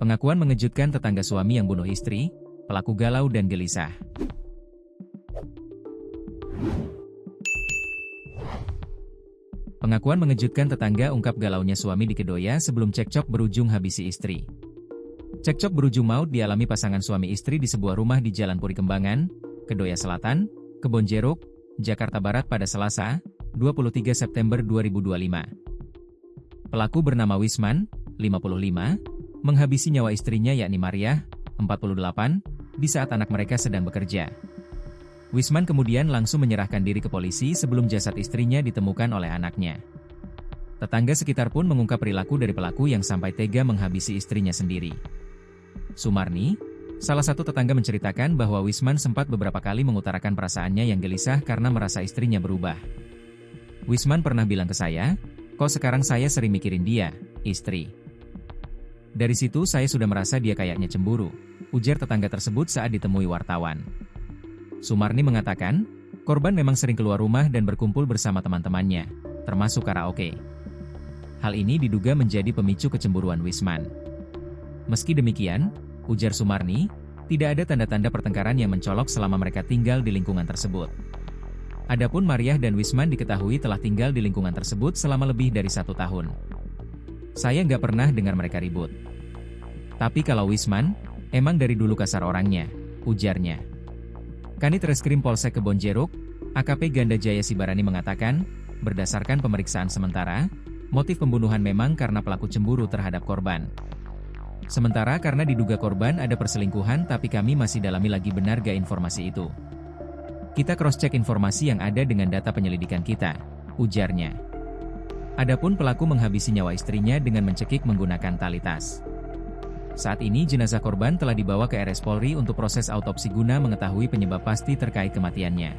Pengakuan mengejutkan tetangga suami yang bunuh istri, pelaku galau dan gelisah. Pengakuan mengejutkan tetangga ungkap galaunya suami di Kedoya sebelum cekcok berujung habisi istri. Cekcok berujung maut dialami pasangan suami istri di sebuah rumah di Jalan Puri Kembangan, Kedoya Selatan, Kebonjeruk, Jakarta Barat pada Selasa, 23 September 2025. Pelaku bernama Wisman, 55, menghabisi nyawa istrinya yakni Mariah, 48, di saat anak mereka sedang bekerja. Wisman kemudian langsung menyerahkan diri ke polisi sebelum jasad istrinya ditemukan oleh anaknya. Tetangga sekitar pun mengungkap perilaku dari pelaku yang sampai tega menghabisi istrinya sendiri. Sumarni, salah satu tetangga menceritakan bahwa Wisman sempat beberapa kali mengutarakan perasaannya yang gelisah karena merasa istrinya berubah. Wisman pernah bilang ke saya, "Kok sekarang saya sering mikirin dia, istri. Dari situ saya sudah merasa dia kayaknya cemburu," ujar tetangga tersebut saat ditemui wartawan. Sumarni mengatakan, korban memang sering keluar rumah dan berkumpul bersama teman-temannya, termasuk karaoke. Hal ini diduga menjadi pemicu kecemburuan Wisman. Meski demikian, ujar Sumarni, tidak ada tanda-tanda pertengkaran yang mencolok selama mereka tinggal di lingkungan tersebut. Adapun Mariah dan Wisman diketahui telah tinggal di lingkungan tersebut selama lebih dari 1 tahun. Saya nggak pernah dengar mereka ribut. Tapi kalau Wisman, emang dari dulu kasar orangnya, ujarnya. Kanit Reskrim Polsek Kebonjeruk, AKP Ganda Jaya Sibarani mengatakan, berdasarkan pemeriksaan sementara, motif pembunuhan memang karena pelaku cemburu terhadap korban. Sementara karena diduga korban ada perselingkuhan tapi kami masih dalami lagi benar gak informasi itu. Kita cross-check informasi yang ada dengan data penyelidikan kita, ujarnya. Adapun pelaku menghabisi nyawa istrinya dengan mencekik menggunakan tali tas. Saat ini jenazah korban telah dibawa ke RS Polri untuk proses autopsi guna mengetahui penyebab pasti terkait kematiannya.